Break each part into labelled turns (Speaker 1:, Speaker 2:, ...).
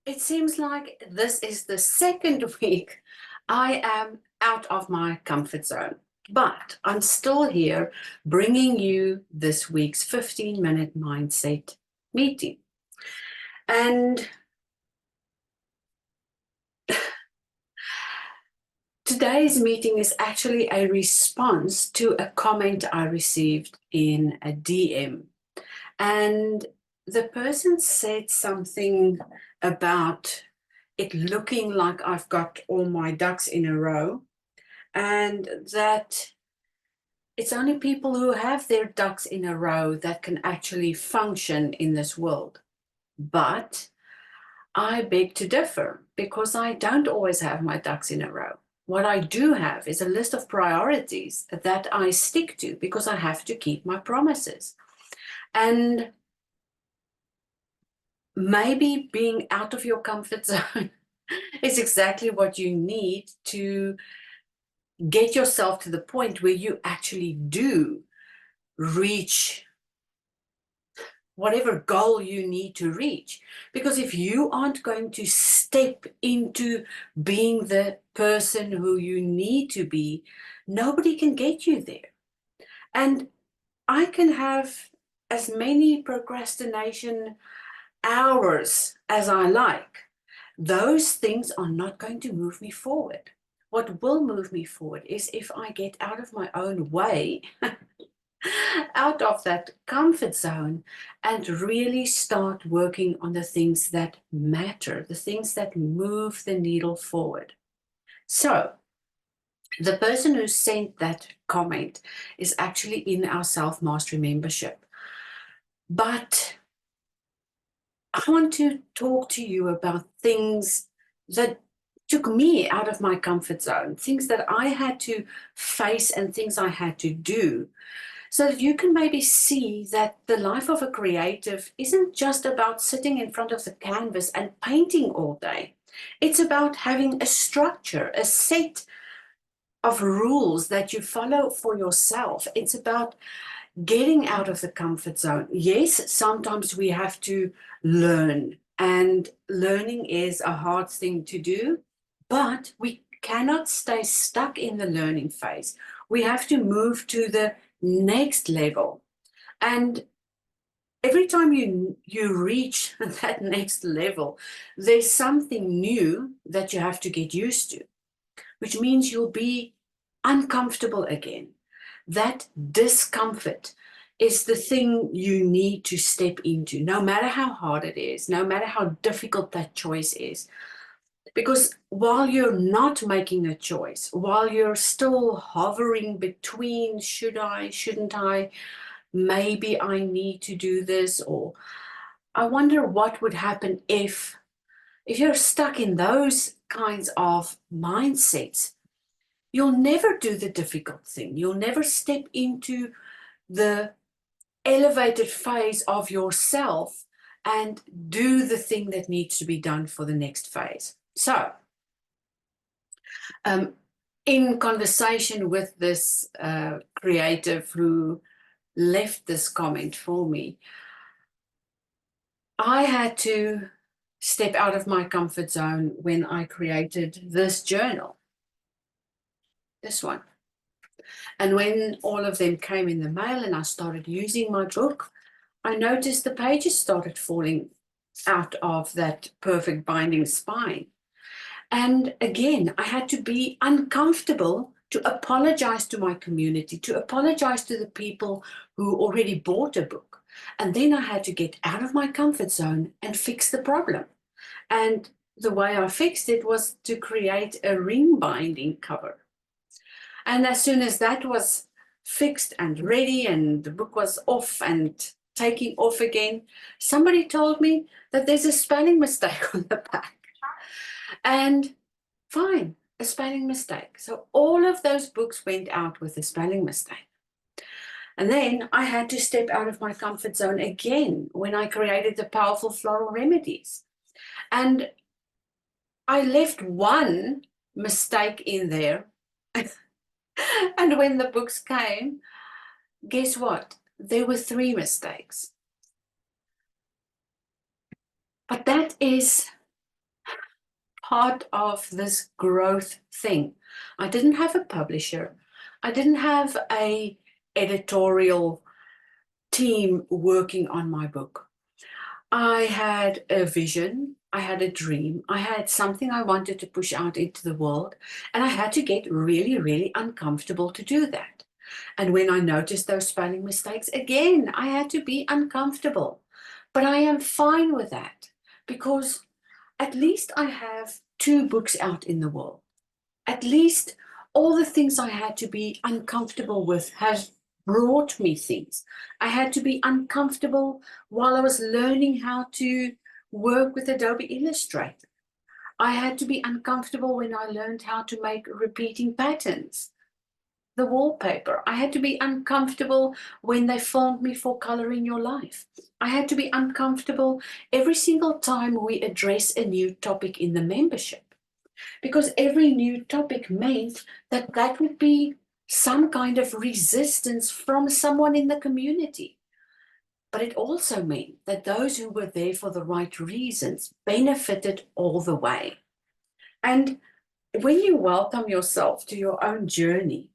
Speaker 1: It seems like this is the second week I am out of my comfort zone, but I'm still here bringing you this week's 15-minute mindset meeting. And today's meeting is actually a response to a comment I received in a DM. And the person said something about it looking like I've got all my ducks in a row, and that it's only people who have their ducks in a row that can actually function in this world. But I beg to differ, because I don't always have my ducks in a row. What I do have is a list of priorities that I stick to because I have to keep my promises. And maybe being out of your comfort zone is exactly what you need to get yourself to the point where you actually do reach whatever goal you need to reach. Because if you aren't going to step into being the person who you need to be, nobody can get you there. And I can have as many procrastination hours as I like. Those things are not going to move me forward. What will move me forward is if I get out of my own way, out of that comfort zone, and really start working on the things that matter, the things that move the needle forward. So, the person who sent that comment is actually in our Self-Mastery membership. But I want to talk to you about things that took me out of my comfort zone, things that I had to face and things I had to do, so that you can maybe see that the life of a creative isn't just about sitting in front of the canvas and painting all day. It's about having a structure, a set of rules that you follow for yourself. It's about getting out of the comfort zone. Yes, sometimes we have to learn, and learning is a hard thing to do, but we cannot stay stuck in the learning phase. We have to move to the next level. And every time you reach that next level, there's something new that you have to get used to, which means you'll be uncomfortable again. That discomfort is the thing you need to step into, no matter how hard it is, no matter how difficult that choice is. Because while you're not making a choice, while you're still hovering between should I, shouldn't I, maybe I need to do this, or I wonder what would happen if you're stuck in those kinds of mindsets. You'll never do the difficult thing. You'll never step into the elevated phase of yourself and do the thing that needs to be done for the next phase. So, in conversation with this creative who left this comment for me, I had to step out of my comfort zone when I created this journal, this one. And when all of them came in the mail and I started using my book, I noticed the pages started falling out of that perfect binding spine. And again, I had to be uncomfortable to apologize to my community, to apologize to the people who already bought a book. And then I had to get out of my comfort zone and fix the problem. And the way I fixed it was to create a ring binding cover. And as soon as that was fixed and ready and the book was off and taking off again, somebody told me that there's a spelling mistake on the back. And fine, a spelling mistake. So all of those books went out with a spelling mistake. And then I had to step out of my comfort zone again when I created the Powerful Floral Remedies. And I left one mistake in there. And when the books came, guess what? There were 3 mistakes. But that is part of this growth thing. I didn't have a publisher. I didn't have a editorial team working on my book. I had a vision, I had a dream, I had something I wanted to push out into the world, and I had to get really, really uncomfortable to do that. And when I noticed those spelling mistakes, again, I had to be uncomfortable. But I am fine with that because at least I have 2 books out in the world. At least all the things I had to be uncomfortable with has brought me things. I had to be uncomfortable while I was learning how to work with Adobe Illustrator. I had to be uncomfortable when I learned how to make repeating patterns, the wallpaper. I had to be uncomfortable when they filmed me for Color in Your Life. I had to be uncomfortable every single time we address a new topic in the membership, because every new topic meant that that would be some kind of resistance from someone in the community. But it also meant that those who were there for the right reasons benefited all the way. And when you welcome yourself to your own journey,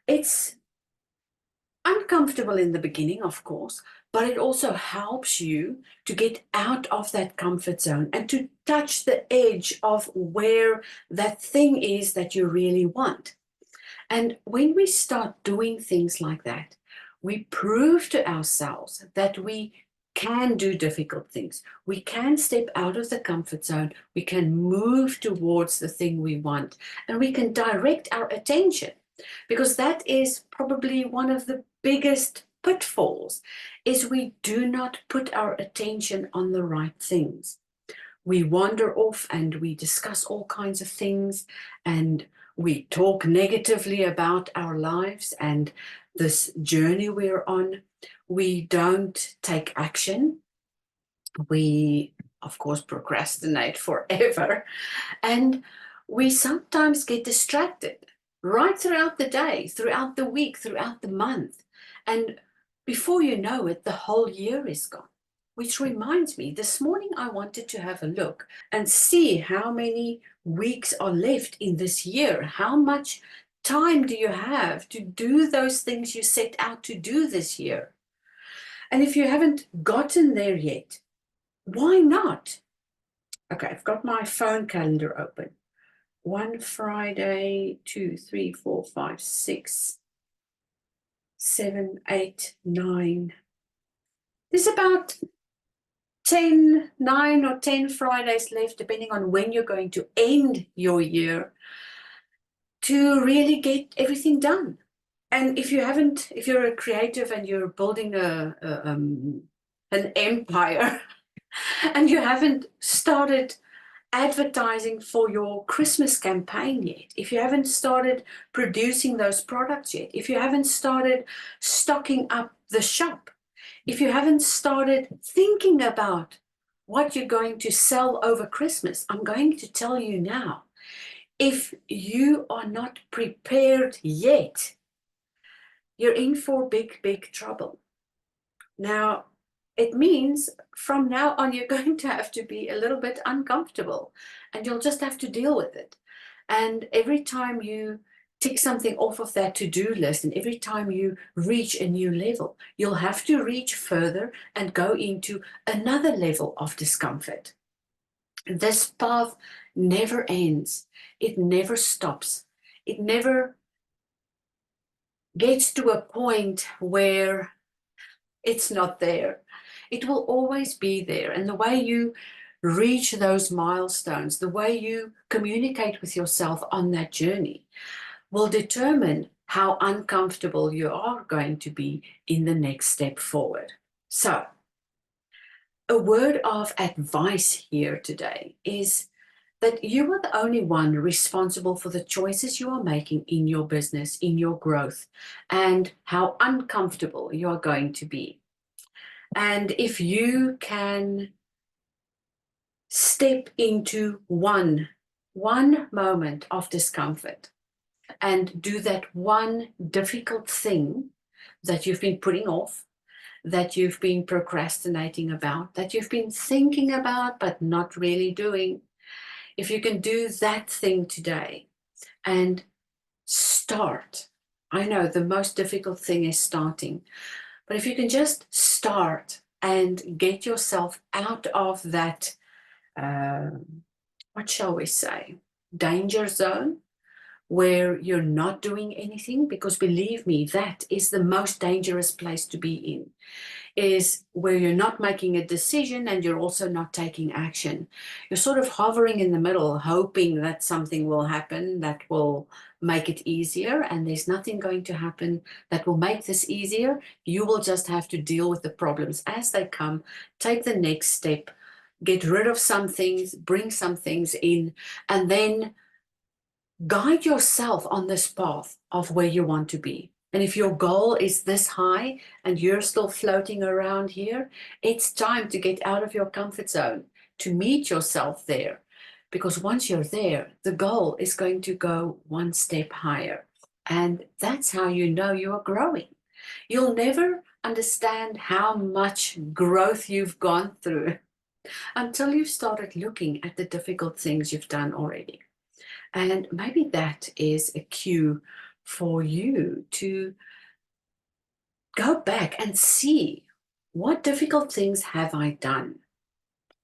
Speaker 1: it's uncomfortable in the beginning, of course, but it also helps you to get out of that comfort zone and to touch the edge of where that thing is that you really want. And when we start doing things like that, we prove to ourselves that we can do difficult things. We can step out of the comfort zone. We can move towards the thing we want, and we can direct our attention, because that is probably one of the biggest pitfalls, is we do not put our attention on the right things. We wander off and we discuss all kinds of things, and we talk negatively about our lives and this journey we're on. We don't take action. We, of course, procrastinate forever. And we sometimes get distracted right throughout the day, throughout the week, throughout the month. And before you know it, the whole year is gone. Which reminds me, this morning I wanted to have a look and see how many weeks are left in this year. How much time do you have to do those things you set out to do this year? And if you haven't gotten there yet, why not? Okay, I've got my phone calendar open. 1 Friday, 2, 3, 4, 5, 6, 7, 8, 9. There's about 9 or 10 Fridays left, depending on when you're going to end your year, to really get everything done. And if you're a creative and you're building an empire and you haven't started advertising for your Christmas campaign yet, if you haven't started producing those products yet, if you haven't started stocking up the shop, if you haven't started thinking about what you're going to sell over Christmas, I'm going to tell you now, if you are not prepared yet, you're in for big, big trouble. Now, it means from now on, you're going to have to be a little bit uncomfortable, and you'll just have to deal with it. And every time you tick something off of that to-do list, and every time you reach a new level, you'll have to reach further and go into another level of discomfort. This path never ends. It never stops. It never gets to a point where it's not there. It will always be there. And the way you reach those milestones, the way you communicate with yourself on that journey, will determine how uncomfortable you are going to be in the next step forward. So, a word of advice here today is that you are the only one responsible for the choices you are making in your business, in your growth, and how uncomfortable you are going to be. And if you can step into one moment of discomfort and do that one difficult thing that you've been putting off, that you've been procrastinating about, that you've been thinking about but not really doing, If you can do that thing today and start. I know the most difficult thing is starting, but if you can just start and get yourself out of that, what shall we say, danger zone, where you're not doing anything, because believe me, that is the most dangerous place to be in, is where you're not making a decision and you're also not taking action. You're sort of hovering in the middle, hoping that something will happen that will make it easier, and there's nothing going to happen that will make this easier. You will just have to deal with the problems as they come, take the next step, get rid of some things, bring some things in, and then guide yourself on this path of where you want to be. And if your goal is this high and you're still floating around here, it's time to get out of your comfort zone, to meet yourself there. Because once you're there, the goal is going to go one step higher. And that's how you know you are growing. You'll never understand how much growth you've gone through until you've started looking at the difficult things you've done already. And maybe that is a cue for you to go back and see, what difficult things have I done?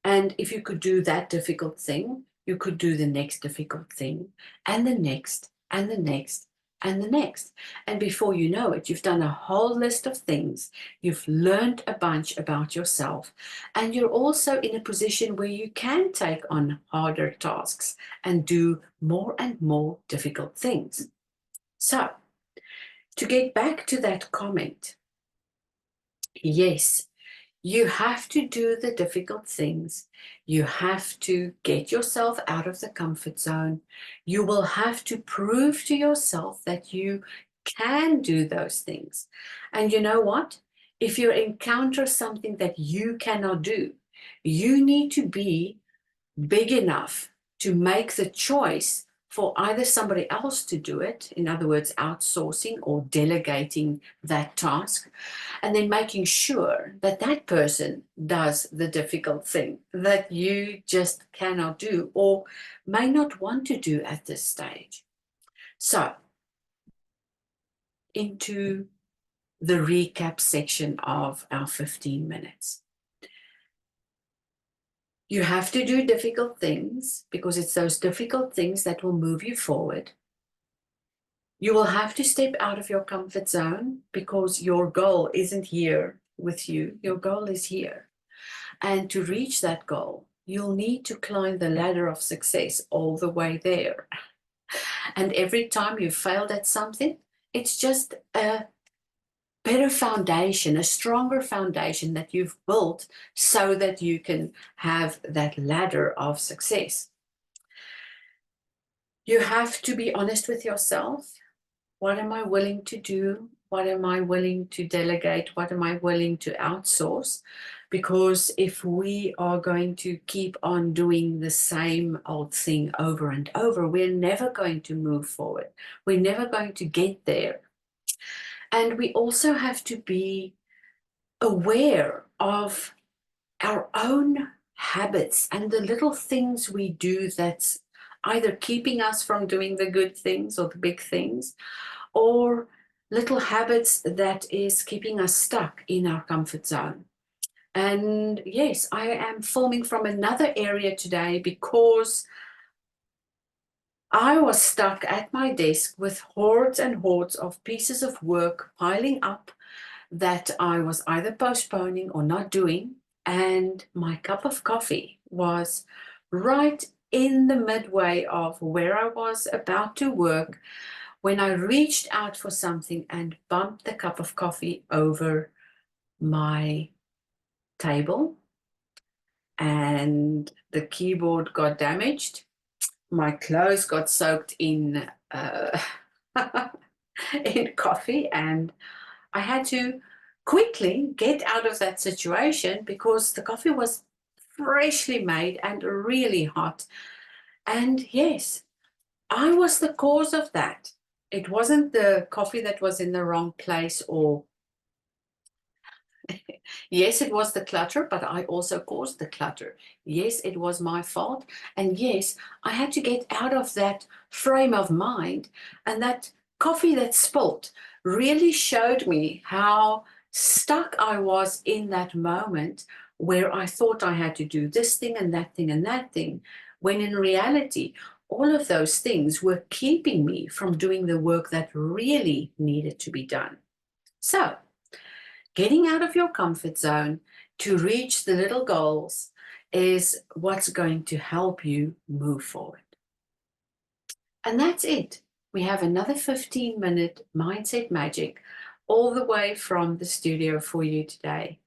Speaker 1: And if you could do that difficult thing, you could do the next difficult thing, and the next, and the next, and the next. And before you know it, you've done a whole list of things. You've learned a bunch about yourself. And you're also in a position where you can take on harder tasks and do more and more difficult things. So, to get back to that comment, yes, you have to do the difficult things. You have to get yourself out of the comfort zone. You will have to prove to yourself that you can do those things. And you know what? If you encounter something that you cannot do, you need to be big enough to make the choice for either somebody else to do it, in other words, outsourcing or delegating that task, and then making sure that that person does the difficult thing that you just cannot do or may not want to do at this stage. So, into the recap section of our 15 minutes. You have to do difficult things because it's those difficult things that will move you forward. You will have to step out of your comfort zone because your goal isn't here with you. Your goal is here. And to reach that goal, you'll need to climb the ladder of success all the way there. And every time you've failed at something, it's just a better foundation, a stronger foundation that you've built so that you can have that ladder of success. You have to be honest with yourself. What am I willing to do? What am I willing to delegate? What am I willing to outsource? Because if we are going to keep on doing the same old thing over and over, we're never going to move forward. We're never going to get there. And we also have to be aware of our own habits and the little things we do that's either keeping us from doing the good things or the big things, or little habits that is keeping us stuck in our comfort zone. And yes, I am filming from another area today because I was stuck at my desk with hordes and hordes of pieces of work piling up that I was either postponing or not doing. And my cup of coffee was right in the midway of where I was about to work when I reached out for something and bumped the cup of coffee over my table, and the keyboard got damaged. My clothes got soaked in in coffee, and I had to quickly get out of that situation because the coffee was freshly made and really hot. And yes, I was the cause of that. It wasn't the coffee that was in the wrong place or Yes, it was the clutter, but I also caused the clutter. Yes, it was my fault. And yes, I had to get out of that frame of mind. And that coffee that spilt really showed me how stuck I was in that moment where I thought I had to do this thing and that thing and that thing, when in reality, all of those things were keeping me from doing the work that really needed to be done. So, getting out of your comfort zone to reach the little goals is what's going to help you move forward. And that's it. We have another 15-minute mindset magic all the way from the studio for you today.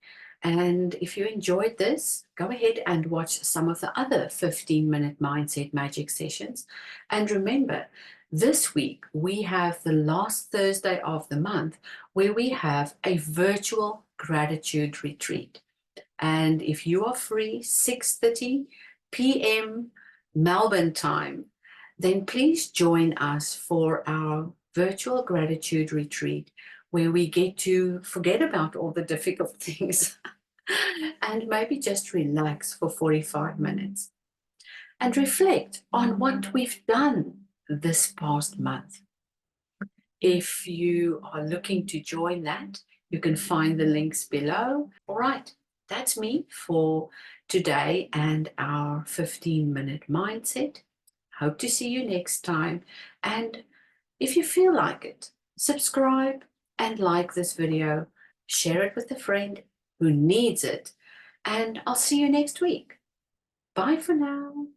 Speaker 1: And if you enjoyed this, go ahead and watch some of the other 15-minute mindset magic sessions. And remember, this week we have the last Thursday of the month where we have a virtual gratitude retreat. And if you are free, 6:30 p.m. Melbourne time, then please join us for our virtual gratitude retreat where we get to forget about all the difficult things and maybe just relax for 45 minutes and reflect on what we've done this past month. If you are looking to join that, you can find the links below. All right, that's me for today and our 15-minute mindset. Hope to see you next time. And if you feel like it, subscribe and like this video. Share it with a friend who needs it. And I'll see you next week. Bye for now.